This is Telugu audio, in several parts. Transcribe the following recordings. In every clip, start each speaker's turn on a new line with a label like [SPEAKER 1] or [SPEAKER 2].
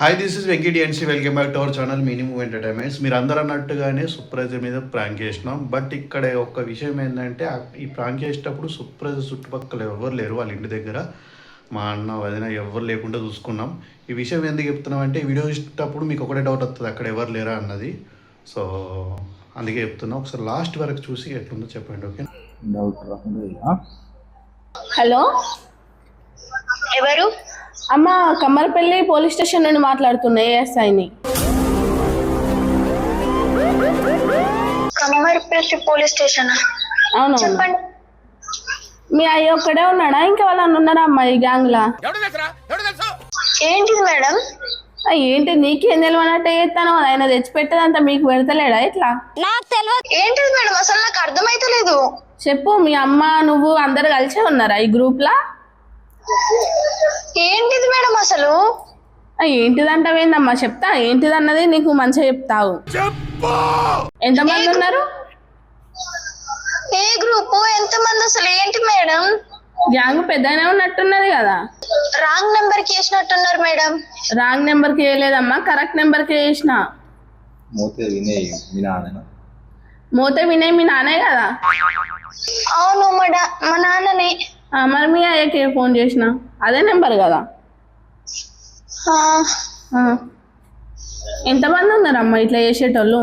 [SPEAKER 1] Hi this is Venky DNC welcome back to our channel minimum entertainments. మీరు అందరూ అన్నట్టుగానే సుప్రజ మీద ప్రాంక్ చేసినాం. బట్ ఇక్కడ ఒక విషయం ఏంటంటే ఈ ప్రాంక్ చేసేటప్పుడు సుప్రజ చుట్టుపక్కల ఎవరు లేరు, వాళ్ళ ఇంటి దగ్గర మా అన్న వదిన ఎవరు లేకుండా చూసుకున్నాం. ఈ విషయం ఎందుకు చెప్తున్నాం అంటే వీడియో ఇచ్చేటప్పుడు మీకు ఒకటే డౌట్ వస్తుంది, అక్కడ ఎవరు లేరా అన్నది. సో అందుకే చెప్తున్నా, ఒకసారి లాస్ట్ వరకు చూసి ఎట్లుందో చెప్పండి. Okay,
[SPEAKER 2] doubt.
[SPEAKER 3] హలో,
[SPEAKER 4] ఎవరు?
[SPEAKER 3] అమ్మ కమ్మరపల్లి పోలీస్ స్టేషన్ నుండి మాట్లాడుతున్నా, ఏఎస్ఐని.
[SPEAKER 4] Kammarapalli police station?
[SPEAKER 3] అవును,
[SPEAKER 4] చెప్పండి.
[SPEAKER 3] మీ అయ్య ఒక్కడే ఉన్నాడా, ఇంకా వాళ్ళని ఉన్నారా అమ్మ ఈ గ్యాంగ్ లా?
[SPEAKER 4] ఏంటిది మేడం?
[SPEAKER 3] ఏంటి నీకేం తెలియనట్టే చేస్తాను, ఆయన తెచ్చి పెట్టదంతా మీకు పెడతలేడా ఇట్లా?
[SPEAKER 4] నాకు తెలియదు. ఏంటిది మేడం, అసలు నాకు అర్థమైతలేదు.
[SPEAKER 3] చెప్పు, మీ అమ్మ నువ్వు అందరు కలిసే ఉన్నారా ఈ గ్రూప్ లా?
[SPEAKER 4] ఏంటిది మేడం అసలు?
[SPEAKER 3] ఏంటిదంటావేందమ్మా, చెప్తా ఏంటిది అన్నది నీకు మంచిగా చెప్తావు. ఎంతమంది ఉన్నారు?
[SPEAKER 4] ఏ గ్రూప్, ఎంతమంది, అసలు ఏంటి మేడం?
[SPEAKER 3] గ్యాంగ్ పెద్దగానే ఉన్నట్టున్నది కదా.
[SPEAKER 4] రాంగ్ నెంబర్ కి వేసినట్టున్నారు మేడం.
[SPEAKER 3] రాంగ్ నెంబర్ కి వేయలేదమ్మా, కరెక్ట్ నెంబర్ కి వేసిన.
[SPEAKER 2] మోతే వినయ్ మీ నాన్న?
[SPEAKER 3] మోతే వినయ్ మీ నానే కదా?
[SPEAKER 4] అవును, మా నాన్ననే.
[SPEAKER 3] మరి మీ అయ్యకి ఫోన్ చేసిన అదే నెంబర్ కదా. ఎంతమంది ఉన్నారమ్మా ఇట్లా చేసేటోళ్ళు?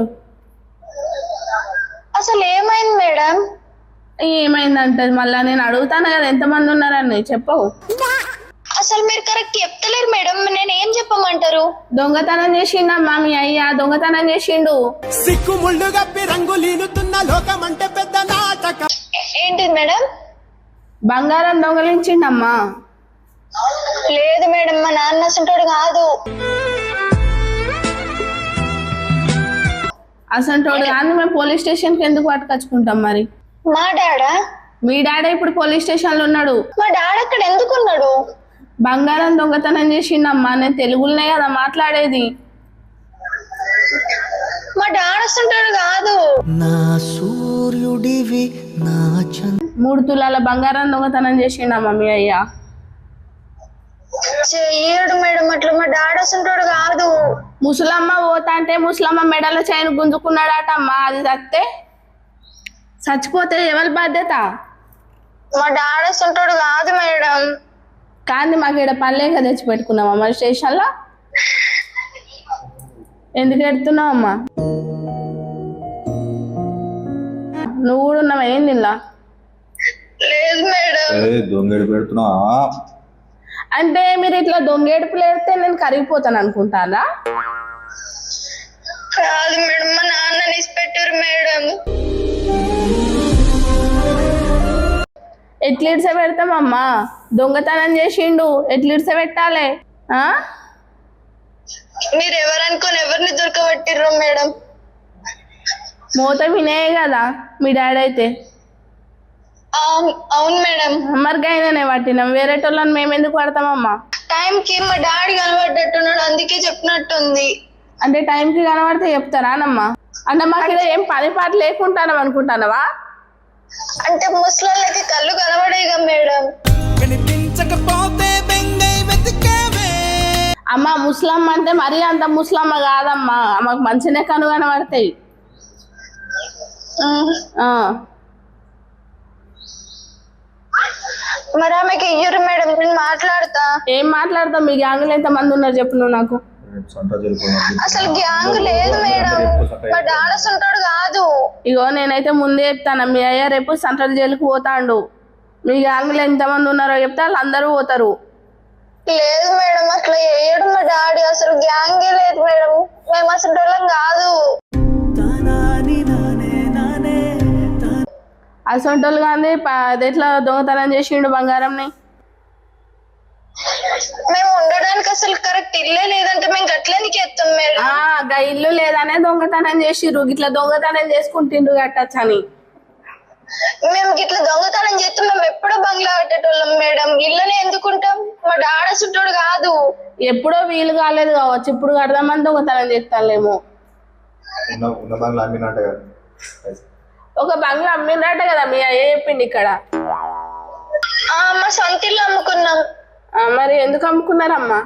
[SPEAKER 4] అసలు ఏమైంది మేడం?
[SPEAKER 3] ఏమైందంటే మళ్ళా నేను అడుగుతాను కదా ఎంతమంది ఉన్నారని చెప్పవు.
[SPEAKER 4] అసలు మీరు కరెక్ట్ చెప్తలేరు మేడం, నేను ఏం చెప్పమంటారు?
[SPEAKER 3] దొంగతనం చేసిండమ్మా మీ అయ్య, దొంగతనం చేసిండు.
[SPEAKER 4] ఏంటిది మేడం?
[SPEAKER 3] బంగారం దొంగలించిండమ్మా.
[SPEAKER 4] లేదు మేడం, మా నాన్న అసంటోడు కాదు.
[SPEAKER 3] అసంటోడు కాదు, మేము పోలీస్ స్టేషన్ కి ఎందుకు పట్టుకొచ్చుకుంటాం మరి?
[SPEAKER 4] మా డాడా?
[SPEAKER 3] మీ డాడీ ఇప్పుడు పోలీస్ స్టేషన్ లో ఉన్నాడు.
[SPEAKER 4] మా డాడీ అక్కడ ఎందుకున్నాడు?
[SPEAKER 3] బంగారం దొంగతనం చేసిండమ్మా, నేను తెలుగులోనే కదా మాట్లాడేది.
[SPEAKER 4] మా డాడీ అసంటోడు కాదు.
[SPEAKER 5] నా సూర్యుడివి నా
[SPEAKER 3] 3 తులాల బంగారం దొంగతనం చేసిండమ్మా మీ అయ్య.
[SPEAKER 4] చెయ్యడు మేడం అట్లా, మా డాడీ అసంటోడు కాదు.
[SPEAKER 3] ముసలమ్మ పోతా అంటే ముసలమ్మ మెడలో చైన్ గుంజుకున్నాడట అమ్మా, అది చస్తే చచ్చిపోతే ఎవరి బాధ్యత?
[SPEAKER 4] మా డాడీ అసంటోడు కాదు మేడం.
[SPEAKER 3] కానీ మాకు ఇక్కడ పనిలేక తెచ్చి పెట్టుకున్నామా మరి స్టేషన్లో? ఎందుకు ఎడుతున్నావమ్మా? నువ్వు కూడా ఉన్నావా ఏంది ఇలా?
[SPEAKER 4] లేదు మేడం.
[SPEAKER 2] దొంగడి పెడుతున్నా
[SPEAKER 3] అంటే మీరు ఇట్లా దొంగేడుపులు ఏడితే నేను కరిగిపోతాను అనుకుంటానా?
[SPEAKER 4] కాదు మేడం, మా నాన్న నిస్పెట్టారు మేడం.
[SPEAKER 3] ఎట్లీడ్సే పెడతామమ్మా, దొంగతనం చేసిండు, ఎట్లీడ్సే పెట్టాలి?
[SPEAKER 4] మీరు ఎవరనుకొని ఎవరిని దొరకబట్టిర్రు మేడం?
[SPEAKER 3] మోత వినే కదా మీ డాడీ అయితే.
[SPEAKER 4] అవును మేడం.
[SPEAKER 3] మరి గైననే పట్టినాం, వేరేటోళ్ళని మేము ఎందుకు పడతామమ్మా?
[SPEAKER 4] టైంకి మా డాడీ కనబడ్డట్టున్నాడు, అందుకే చెప్పినట్టుంది.
[SPEAKER 3] అంటే టైంకి కనబడితే చెప్తారానమ్మా? అంటే మాకు ఇక్కడ ఏం పని పాట లేకుంటానం అనుకుంటానవా?
[SPEAKER 4] అంటే ముసలికి కళ్ళు కనబడేగా మేడం.
[SPEAKER 3] అమ్మ ముసలమ్మ అంటే మరీ అంత ముసలమ్మ కాదమ్మా, మాకు మంచినే కను కనబడతాయి.
[SPEAKER 4] మరి ఆమెకి ఇయ్యరు మేడం, నేను మాట్లాడతా.
[SPEAKER 3] ఏం మాట్లాడతావు? మీ గ్యాంగులు ఎంత మంది ఉన్నారు చెప్పు నువ్వు నాకు.
[SPEAKER 4] అసలు గ్యాంగ్ లేదు మేడం, మా డాడీ అసంటోడు కాదు.
[SPEAKER 3] ఇగో నేనైతే ముందే చెప్తాను, మీ అయ్య రేపు సెంట్రల్ జైలుకి పోతాండు. మీ గ్యాంగులు ఎంతమంది ఉన్నారో చెప్తే వాళ్ళు అందరూ పోతారు.
[SPEAKER 4] లేదు మేడం, అట్లా వేయడు మా డాడీ, అసలు గ్యాంగే లేదు మేడం, మేము అసంటోళ్ళం కాదు.
[SPEAKER 3] అసంటోళ్ళు కానీ ఎట్లా దొంగతనం చేసిండు బంగారంని?
[SPEAKER 4] మేము ఉండడానికి అసలు కరెక్ట్ ఇల్లే లేదంటే మేము గట్లనికి ఎత్తాం మేడం.
[SPEAKER 3] ఇల్లు లేదనే దొంగతనం చేసిర్రు, గిట్లా దొంగతనం చేసుకుంటుండ్రు గట్టచ్చని.
[SPEAKER 4] మేము గిట్లా దొంగతనం చేస్తే మేము ఎప్పుడో బంగ్లా కట్టేటోళ్ళం మేడం, ఇళ్ళనే ఎందుకుంటాం? మా డాడీ అసంటోడు కాదు.
[SPEAKER 3] ఎప్పుడో వీలు కాలేదు కావచ్చు, ఇప్పుడు కడదామని దొంగతనం చేస్తాలేమో. ఒక బంగ్లా అమ్మిందట కదా మీ అయ్య చెప్పింది ఇక్కడ.
[SPEAKER 4] మా సొంత ఇల్లు అమ్ముకున్నాం.
[SPEAKER 3] మరి ఎందుకు అమ్ముకున్నారమ్మా?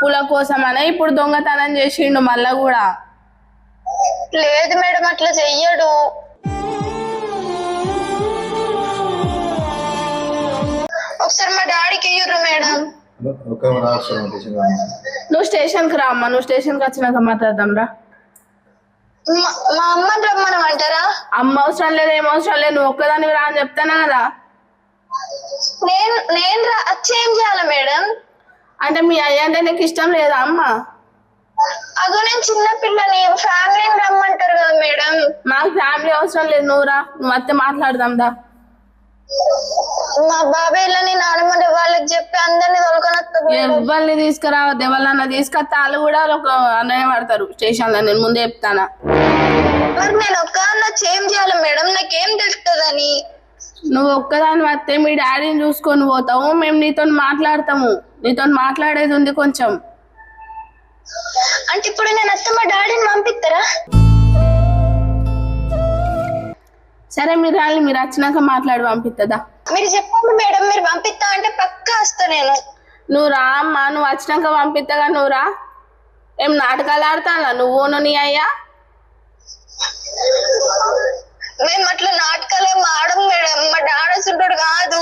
[SPEAKER 3] అప్పుల కోసమనే ఇప్పుడు దొంగతనం చేసిండు మళ్ళా కూడా.
[SPEAKER 4] లేదు మేడం అట్లా చెయ్యడు. ఒకసారి మా డాడీకి ఇయ్యుర్రు మేడం.
[SPEAKER 3] నువ్వు స్టేషన్ కి రా అమ్మా, నువ్వు స్టేషన్ కి వచ్చినాక మాట్లాడదాం రా.
[SPEAKER 4] మా అమ్మని రమ్మని అంటారా?
[SPEAKER 3] అమ్మ అవసరం లేదు, ఏం అవసరం లేదు, నువ్వు ఒక్కదాన్ని రా అని చెప్తానా కదా.
[SPEAKER 4] నేను వచ్చి ఏం చేయాలి మేడం?
[SPEAKER 3] అంటే మీ అయ్య అంటే నీకు ఇష్టం లేదా అమ్మ?
[SPEAKER 4] అదో నేను చిన్న పిల్లని, ఫ్యామిలీని రమ్మంటారు కదా మేడం.
[SPEAKER 3] మాకు ఫ్యామిలీ అవసరం లేదు, నువ్వు రా, నువ్వు అత్తే మాట్లాడదాం దా.
[SPEAKER 4] మా బాబాయ్లని నాన్నమ్మ వాళ్ళకి చెప్పి అందరినీ తొలకొనొస్తా.
[SPEAKER 3] ఎవరిని తీసుకురావద్దు, ఎవరినన్నా తీసుకొస్తే వాళ్ళు కూడా ఒక అన్నయ్య పడతారు స్టేషన్ లో, నేను ముందే చెప్తానా.
[SPEAKER 4] మరి నేను ఒక్కదాన్ని వచ్చి ఏం చేయాలి మేడం? నాకేం తెలుస్తుందని?
[SPEAKER 3] నువ్వు ఒక్కదాని వస్తే మీ డాడీని చూసుకొని పోతావు, మేము నీతో మాట్లాడతాము, నీతో మాట్లాడేది ఉంది కొంచెం.
[SPEAKER 4] అంటే ఇప్పుడు నేను వస్తే మా డాడీని పంపిస్తారా?
[SPEAKER 3] సరే మీరు రాలి, మీరు వచ్చినాక మాట్లాడి పంపిస్తుందా?
[SPEAKER 4] మీరు చెప్పండి మేడం, మీరు పంపిస్తా అంటే పక్కా వస్తా నేను.
[SPEAKER 3] నువ్వు రా అమ్మా, నువ్వు వచ్చినాక పంపిస్తాగా, నువ్వు రా. ఏం నాటకాలు ఆడతానా నువ్వును నీ అయ్యా?
[SPEAKER 4] మేము అట్లా నాటకాలు ఏం ఆడం మేడం, మా డాడీ ఉంటాడు కాదు.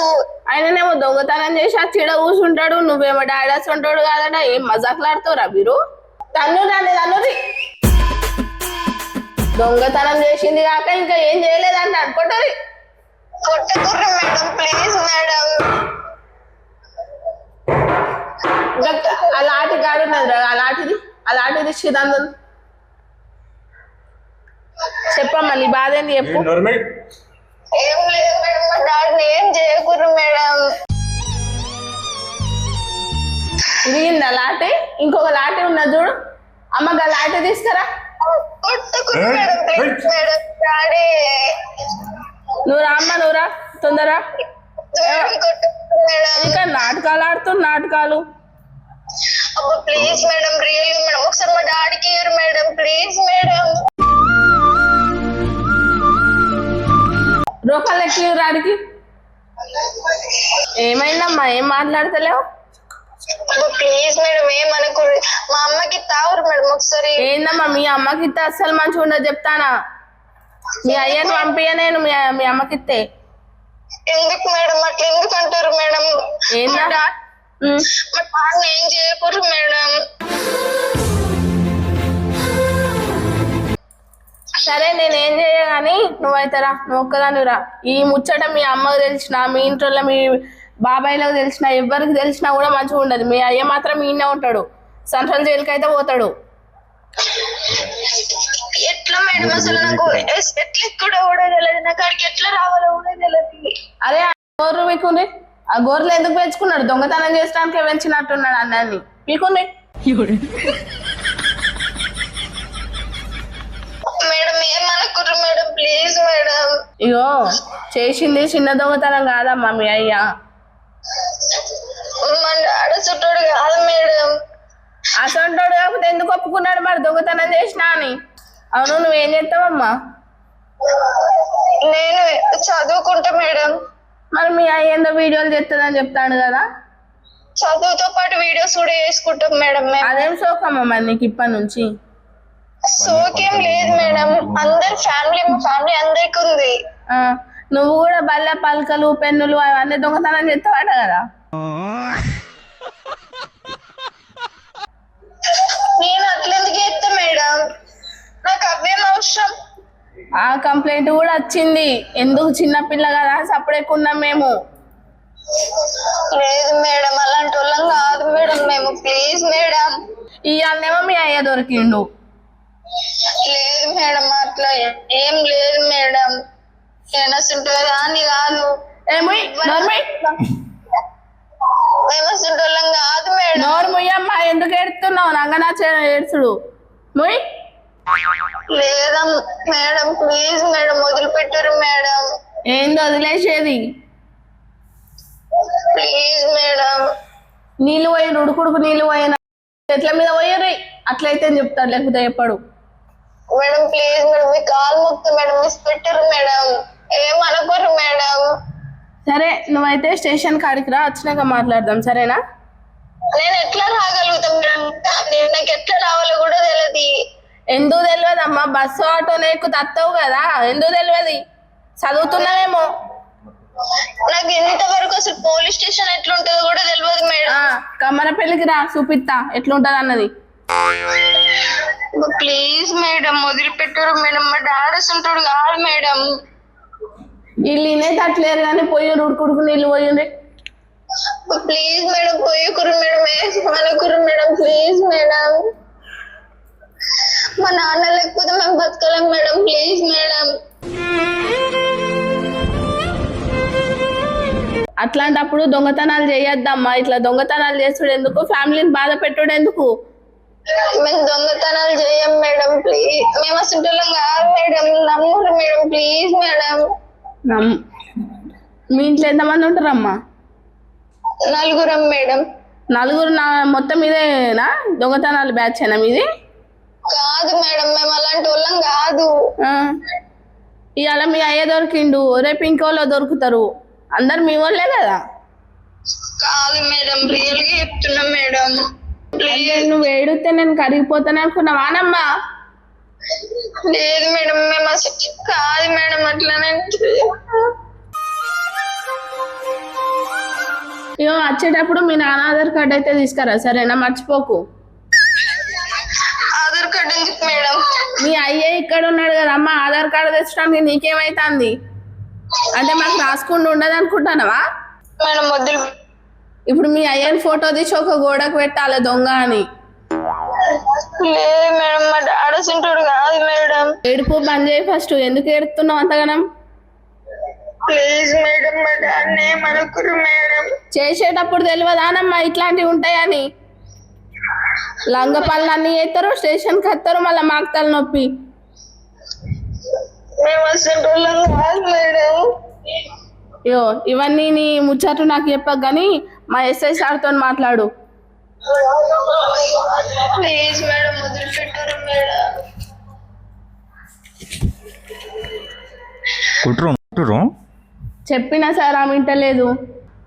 [SPEAKER 3] ఆయననేమో దొంగతనం చేసి ఆ చీడ కూర్చుంటాడు, నువ్వేమో డాడీ ఉంటాడు కాదట. ఏం మజాకులాడుతావురా మీరు? తన్నురి దొంగతనం చేసింది కాక ఇంకా ఏం చేయలేదంటే అనుకుంటది.
[SPEAKER 4] కొట్టకుర్రి మేడం, ప్లీజ్ మేడం.
[SPEAKER 3] ఆ లాఠీ కాడు ఉన్నది రా, ఆ లాఠీది శ్రీదందు చెప్పమ్మా, నీ బాధ ఏంది చెప్పు.
[SPEAKER 4] ఏం లేదు మేడం, మా డాడీని ఏం చేయకుర్రు మేడం.
[SPEAKER 3] ఇరిగిందా లాఠీ? ఇంకొక లాఠీ ఉన్నది చూడు, అమ్మగా లాఠీ తీసుకురా.
[SPEAKER 4] కొట్టకుర్రి మేడం, ప్లీజ్ మేడం. డాడీ
[SPEAKER 3] నువ్వు రా అమ్మ, నువ్వు రా తొందరగా.
[SPEAKER 4] మేడం
[SPEAKER 3] ఇంకా నాటకాలు
[SPEAKER 4] అబ్బా ప్లీజ్ మేడం, రియల్లీ మేడం, ఒకసారి మా డాడీకి ఇవ్వరు మేడం, ప్లీజ్ మేడం.
[SPEAKER 3] రూపాయలు ఎక్కి రాడికి. ఏమైందమ్మా, ఏం మాట్లాడతలేవు?
[SPEAKER 4] ప్లీజ్ మేడం ఏమనుకోరు, మా అమ్మకి తావురు మేడం ఒకసారి.
[SPEAKER 3] ఏందమ్మా మీ అమ్మకి ఇస్తే అస్సలు మంచిగా ఉండదు చెప్తానా. మీ అయ్యను పంపియ నేను మీ అమ్మకిస్తే.
[SPEAKER 4] ఎందుకు మేడం అట్లా ఎందుకు అంటారు మేడం?
[SPEAKER 3] ఏందా
[SPEAKER 4] మా డాడీని ఏం చేయకూడదు మేడం.
[SPEAKER 3] సరే నేనేం చేయగాని నువ్వైతే రా, నువ్వు ఒక్కదాని రా. ఈ ముచ్చట మీ అమ్మకు తెలిసిన, మీ ఇంట్లో మీ బాబాయ్లకు తెలిసిన, ఎవరికి తెలిసినా కూడా మంచిగా ఉండదు. మీ అయ్య మాత్రం ఈయనే ఉంటాడు, సెంట్రల్ జైలుకి అయితే పోతాడు.
[SPEAKER 4] ఎట్లా మేడం అసలు నాకు ఎట్లా ఎక్కడ కూడా తెలియదు, నాకు అక్కడికి ఎట్లా రావాలో కూడా తెలియదు.
[SPEAKER 3] అరే గోర్రు మీకుంది, ఆ గోర్రెలు ఎందుకు పెంచుకున్నాడు? దొంగతనం చేసడానికే పెంచినట్టున్నాడు అన్నాన్ని మీకుంది.
[SPEAKER 4] మేడం ఏమనుకోరు మేడం, ప్లీజ్ మేడం.
[SPEAKER 3] ఇగో చేసింది చిన్న దొంగతనం కాదమ్మా మీ అయ్య.
[SPEAKER 4] మా డాడీ చుట్టాడు కాదు మేడం.
[SPEAKER 3] అసంటోడు కాకపోతే ఎందుకు ఒప్పుకున్నాడు మరి దొంగతనం చేసినా అని? అవును నువ్వేం చేస్తావమ్మా?
[SPEAKER 4] నేను చదువుకుంటా మేడం.
[SPEAKER 3] మరి మీ అయ్య ఏందో వీడియోలు చేస్తుందని చెప్తాడు కదా.
[SPEAKER 4] చదువుతో పాటు వీడియోస్ కూడా వేసుకుంటాం మేడం.
[SPEAKER 3] అదేం సోకమ్మా మరి నీకు ఇప్పటి నుంచి?
[SPEAKER 4] సోకేం లేదు మేడం, అందరి ఫ్యామిలీ, మా ఫ్యామిలీ అందరికి ఉంది.
[SPEAKER 3] నువ్వు కూడా బల్ల పలకలు పెన్నులు అవన్నీ దొంగతనం చేస్తావాట కదా.
[SPEAKER 4] నేను అట్లెందుకు చేస్తా మేడం, నాకు అవేం అవసరం.
[SPEAKER 3] ఆ కంప్లైంట్ కూడా వచ్చింది, ఎందుకు చిన్నపిల్ల కదా సపరేకున్నాం మేము.
[SPEAKER 4] లేదు మేడం అలాంటి వాళ్ళం కాదు మేడం మేము, ప్లీజ్ మేడం.
[SPEAKER 3] ఇవాళనేమో మీ అయ్య దొరికిండు.
[SPEAKER 4] లేదు మేడం అట్లా ఏం లేదు మేడం, ఏమస్తుంటుందో అని కాదు. ఏమస్తుంటోళ్ళం కాదు మేడం.
[SPEAKER 3] నోరు ముయ్యమ్మా, ఎందుకు ఏడుస్తున్నావు? నంగనా ఏడ్చుడు ముయ్.
[SPEAKER 4] లేదా మేడం ప్లీజ్ మేడం, వదిలిపెట్టారు మేడం.
[SPEAKER 3] ఏంది వదిలేసేది?
[SPEAKER 4] Please madam.
[SPEAKER 3] నీళ్ళు పోయి ఉడుకుడుకు నీళ్ళు పోయిన చెట్ల మీద పోయరు, అట్లయితే చెప్తాడు, లేకపోతే చెప్పడు.
[SPEAKER 4] మేడం ప్లీజ్ మేడం, మీ కాలు మొక్తా మేడం, మిస్ పెట్టారు మేడం, ఏమనుకోరు మేడం.
[SPEAKER 3] సరే నువ్వైతే స్టేషన్ కాడికి రా, వచ్చినాక మాట్లాడదాం సరేనా?
[SPEAKER 4] నేను ఎట్లా రాగలుగుతాం మేడం? నాకు ఎట్లా రావాలో కూడా తెలియదు.
[SPEAKER 3] ఎందుకు తెలియదు అమ్మా? బస్సు ఆటో నీకు తత్తవు కదా, ఎందుకు తెలియదు? చదువుతున్నావేమో.
[SPEAKER 4] నాకు ఇంతవరకు అసలు పోలీస్ స్టేషన్ ఎట్లుంటుందో కూడా తెలియదు మేడం.
[SPEAKER 3] కమ్మరపల్లికి రా, చూపిస్తా ఎట్లుంటది అన్నది.
[SPEAKER 4] ప్లీజ్ మేడం వదిలిపెట్టరు మేడం. మా డాడీ ఉంటాడు కాదు మేడం.
[SPEAKER 3] వీళ్ళు ఇనే తట్టలేరు కానీ పోయి ఉడుకుడుకు నీళ్ళు పోయింది.
[SPEAKER 4] ప్లీజ్ మేడం పోయకురు మేడం, మనకురు మేడం, ప్లీజ్ మేడం. మా నాన్న లేకపోతే మేము బతకలేం మేడం, ప్లీజ్ మేడం.
[SPEAKER 3] అట్లాంటప్పుడు దొంగతనాలు చేయొద్దమ్మా. ఇట్లా దొంగతనాలు చేసుడు ఎందుకు? ఫ్యామిలీని బాధ పెట్టుడు ఎందుకు?
[SPEAKER 4] మేము దొంగతనాలు చేయం మేడం, ప్లీజ్. మేము అసలు కాదు మేడం, నమ్మురు మేడం, ప్లీజ్ మేడం.
[SPEAKER 3] మీ ఇంట్లో ఎంతమంది ఉంటారమ్మా?
[SPEAKER 4] నలుగురం మేడం.
[SPEAKER 3] నలుగురు? మొత్తం మీదేనా దొంగతనాలు బ్యాచ్ అయినా మీది?
[SPEAKER 4] కాదు మేడం, మేము అలాంటి వాళ్ళం కాదు.
[SPEAKER 3] ఇవాళ మీ అయ్య దొరికిండు, రేపు ఇంకోళ్ళు దొరుకుతారు. అందరు మీ వాళ్ళే కదా.
[SPEAKER 4] కాదు మేడం, రియల్ గా చెప్తున్నా మేడం.
[SPEAKER 3] నువ్వు ఏడితే నేను కరిగిపోతానే అనుకున్నావానమ్మా?
[SPEAKER 4] లేదు మేడం, మేము అసలు కాదు మేడం అట్లానే.
[SPEAKER 3] ఇగో వచ్చేటప్పుడు మీ నాన్న ఆధార్ కార్డు అయితే తీసుకురా, సరేనా? మర్చిపోకు.
[SPEAKER 4] ఆధార్ కార్డు ఎందుకు మేడం?
[SPEAKER 3] మీ అయ్యే ఇక్కడ ఉన్నాడు కదా అమ్మ, ఆధార్ కార్డు తెచ్చడానికి నీకేమైతుంది? అంటే మాకు రాసుకుండా ఉండదు అనుకుంటానవా?
[SPEAKER 4] మేడం వద్దు.
[SPEAKER 3] ఇప్పుడు మీ అయ్యని ఫోటో తీసి ఒక గోడకు పెట్టాలి దొంగ అని.
[SPEAKER 4] లేదు మేడం, మా డాడీ ఉంటాడు కాదు మేడం.
[SPEAKER 3] ఏడుపు బంద్ చేయి ఫస్ట్. ఎందుకు ఏడుతున్నావు అంతగానం?
[SPEAKER 4] ప్లీజ్ మేడం, మా డాడీ మనకురు మేడం.
[SPEAKER 3] చేసేటప్పుడు తెలియదానమ్మా ఇట్లాంటివి ఉంటాయని. లంగ పనులు అన్ని చేస్తారు, స్టేషన్కి వస్తారు, మళ్ళీ మాకు తలనొప్పి.
[SPEAKER 4] మేము అసలు కాదు మేడం.
[SPEAKER 3] అయ్యో ఇవన్నీ నీ ముచ్చట్లు నాకు చెప్పక కానీ మా ఎస్ఐ సార్తో మాట్లాడు.
[SPEAKER 4] ప్లీజ్ మేడం వదిలిపెట్టారు మేడం.
[SPEAKER 2] కుట్రు
[SPEAKER 3] చెప్పినా సార్ ఆమె వింటలేదు.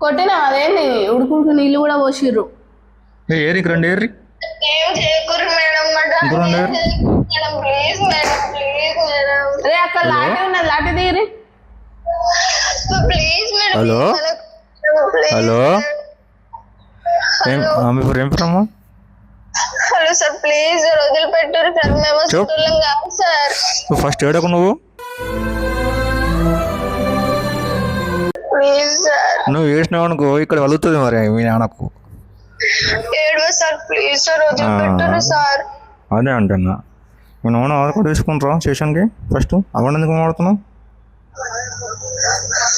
[SPEAKER 3] కొట్టినా అదేంటి ఉడుకుడుకు నీళ్ళు కూడా పోసిర్రు.
[SPEAKER 2] ఏరికి రండి ఏరి
[SPEAKER 4] ఏం చేయకూరు మేడం, మా daddy madam, please madam, please madam.
[SPEAKER 3] అదే అక్కడ లాటి ఉన్నది, లాటి తీరి.
[SPEAKER 4] Please madam.
[SPEAKER 2] హలో హలో మీ పేరు ఏం from?
[SPEAKER 4] Hello sir, please sir వదిలిపెట్టారు సార్. మేము అసలు కాదు సార్.
[SPEAKER 2] నువ్వు ఫస్ట్ ఏడకు నువ్వు.
[SPEAKER 4] Please sir.
[SPEAKER 2] నువ్వు ఏడ్చినావు అనుకో ఇక్కడ వలుగుతుంది మరి మీ నాన్నకు.
[SPEAKER 4] ఏడవ సార్, ప్లీజ్ సార్ వదిలిపెట్టారు సార్.
[SPEAKER 2] అదే అంటున్నా. మీ నాన్న ఆధార్ కార్డు తీసుకుంటారా స్టేషన్కి ఫస్ట్? అవ్వండి ఎందుకు మాట్లాడుతున్నావు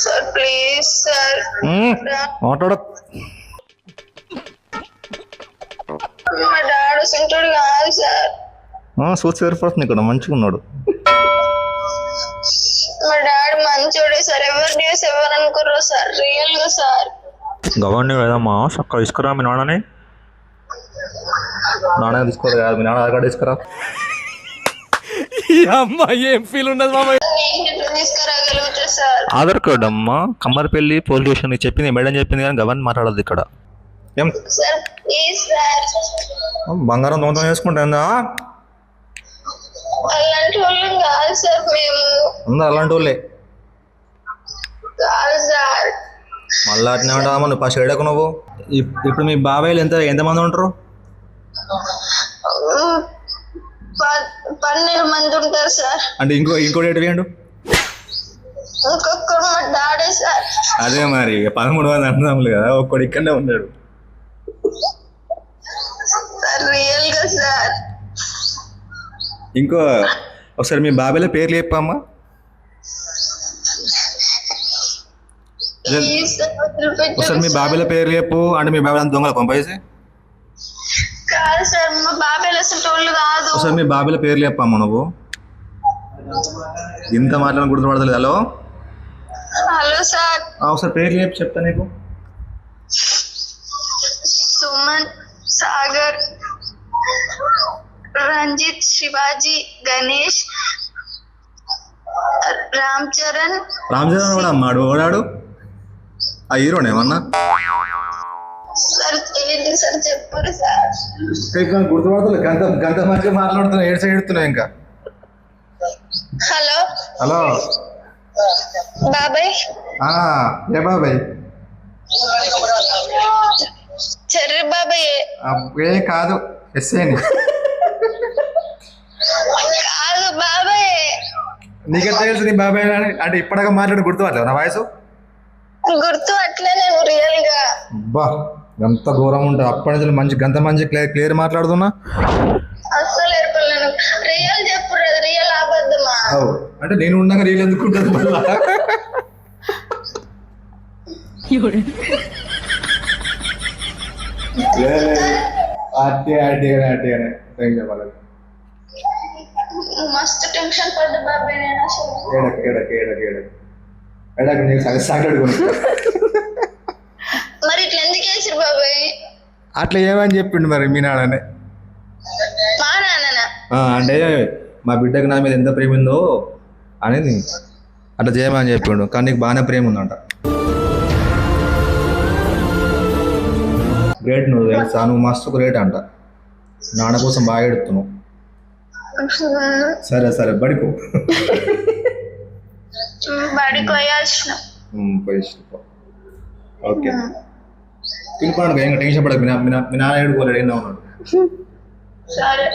[SPEAKER 4] సార్? ప్లీజ్ సార్
[SPEAKER 2] మాట్లాడ.
[SPEAKER 4] మా డాడీ ఉంటాడు కాదు సార్.
[SPEAKER 2] చూసి సరిపడుతుంది ఇక్కడ మంచిగా ఉన్నాడు.
[SPEAKER 4] మా డాడీ మంచోడే సార్. ఎవరు న్యూస్ ఎవరు అనుకోరు సార్, రియల్ గా సార్.
[SPEAKER 2] గవర్నీ కదమ్మా, చక్కగా తీసుకురా మీ నాన్నని. నాన్న తీసుకోరు కదా, మీ నాన్న ఆధార్ కార్డు తీసుకురా.
[SPEAKER 6] ఏం ఫీల్ ఉండదు మామ.
[SPEAKER 4] తీసుకురాగలుగుతా సార్.
[SPEAKER 2] ఆధార్ కార్డు అమ్మా, కమ్మరపల్లి పోలీస్ స్టేషన్ చెప్పింది, మేడం చెప్పింది కానీ గవర్నమెంట్ మాట్లాడదు ఇక్కడ. ఏం
[SPEAKER 4] సార్ ప్లీజ్ సార్.
[SPEAKER 2] బంగారం దొంగతనం చేసుకుంటా
[SPEAKER 4] అలాంటి వాళ్ళం కాదు సార్ మేము.
[SPEAKER 2] అందరు అలాంటి వాళ్ళే.
[SPEAKER 4] కాదు సార్.
[SPEAKER 2] మళ్ళీ అట్నే ఉంటామా నువ్వు ఫస్ట్ ఏడకు నువ్వు. ఇప్పుడు మీ బాబాయ్లు ఎంతమంది ఉంటారు?
[SPEAKER 4] 12 మంది ఉంటారు సార్.
[SPEAKER 2] అంటే ఇంకోటి ఎటు వేయండు?
[SPEAKER 4] ఇంకొకరు మా డాడీ సార్.
[SPEAKER 2] అదే మరి 13 మంది అంటున్నాములు కదా, ఒక్కడు ఇక్కడనే ఉన్నాడు.
[SPEAKER 4] రియల్ గా సార్.
[SPEAKER 2] ఇంకో ఒకసారి మీ బాబాయ్ల పేర్లు చెప్పమ్మా. ఒకసారి మీ బాబాయ్ల పేర్లు చెప్పు. అంటే మీ బాబాయ్ అంత దొంగల పంపేసి
[SPEAKER 4] కాదు సార్, మా బాబాయ్ అసలు వాళ్ళు కాదు.
[SPEAKER 2] ఒకసారి మీ బాబాయ్ల పేర్లు చెప్పమ్మా నువ్వు. ఇంత మాట్లాడిన గుర్తుపడతలేదు. Hello
[SPEAKER 4] hello sir.
[SPEAKER 2] ఒకసారి పేర్లు చెప్పి చెప్తా నీకు.
[SPEAKER 4] సుమన్, సాగర్, రంజిత్, శివాజీ, గణేష్, రామ్ చరణ్
[SPEAKER 2] కూడా అమ్మాడు ఓడాడు. ఆ హీరోనే ఏమన్నా?
[SPEAKER 4] సార్ ఏంటి సార్ చెప్పండి సార్.
[SPEAKER 2] గుర్తుపడుతుంది గంట గంట మంచిగా మాట్లాడుతున్నా ఏడు సైడ్ ఎడుతున్నావు ఇంకా.
[SPEAKER 4] హలో
[SPEAKER 2] హలో
[SPEAKER 4] బాబాయ్.
[SPEAKER 2] ఏ బాబాయ్?
[SPEAKER 4] చెర్రి బాబాయ్.
[SPEAKER 2] ఏ కాదు ఎస్ఏని.
[SPEAKER 4] కాదు బాబాయ్.
[SPEAKER 2] నీకే తెలుసు నీ బాబాయ్ అని. అంటే ఇప్పటిగా మాట్లాడి గుర్తుపట్టలేవు నా వాయిస్?
[SPEAKER 4] గుర్తు అట్లే నేను రియల్ గా.
[SPEAKER 2] అబ్బా ఎంత దూరం ఉంటుంది అప్పటి నుంచి మంచి గంత మంచి క్లియర్ మాట్లాడుతున్నా.
[SPEAKER 4] అస్సలు ఏర్పడలేను. రియల్ చెప్పు, రియల్ అబద్ధమా?
[SPEAKER 2] అంటే నేను ఉన్నాక రీల్ ఎందుకు ఉంటుంది మళ్ళా?
[SPEAKER 4] మస్తు టెన్షన్ పడ్డా బాబాయ్ నేను అసలు.
[SPEAKER 2] నీకు సాగడు.
[SPEAKER 4] మరి ఇట్లా ఎందుకు వేసారు బాబాయ్?
[SPEAKER 2] అట్లా ఏమని చెప్పిండు మరి మీ నాన్ననే?
[SPEAKER 4] మా నాన్ననా?
[SPEAKER 2] అంటే మా బిడ్డకు నా మీద ఎంత ప్రేమ ఉందో అనేది అట్లా చేయమని చెప్పిండు. కానీ నీకు బాగానే ప్రేమ ఉందంట. గ్రేట్, నువ్వు తెలుసా? నువ్వు మస్తు గ్రేట్ అంట. నాన్న కోసం బాగా ఎడుతున్నావు. సరే సరే బడికో.
[SPEAKER 4] బడికి పోయాల్సిన.
[SPEAKER 2] ఓకే తినిపోయాడు ఇంకా టెన్షన్ పడకు. మీ నాన్న ఏడుకోలేడు, ఏం ఉన్నాడు.
[SPEAKER 4] సరే.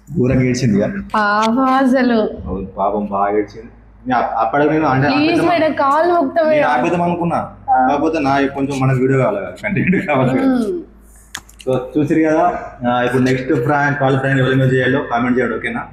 [SPEAKER 2] దూరంగా ఏడ్చింది
[SPEAKER 3] పాపం అసలు
[SPEAKER 2] పాపం బాగా ఏడ్చింది. అప్పటికి నేను అంటే
[SPEAKER 3] కాలు మొక్తమే
[SPEAKER 2] ఆపేద్దాం అనుకున్నా, కాకపోతే నా కొంచెం మనకు వీడియో కావాలి కదా, కంటెంట్ కావాలి. సో చూసిరు కదా. ఇప్పుడు నెక్స్ట్ కాల్ ఫ్రెండ్ ఎవరి మీద చేయాలో కామెంట్ చేయండి, ఓకేనా?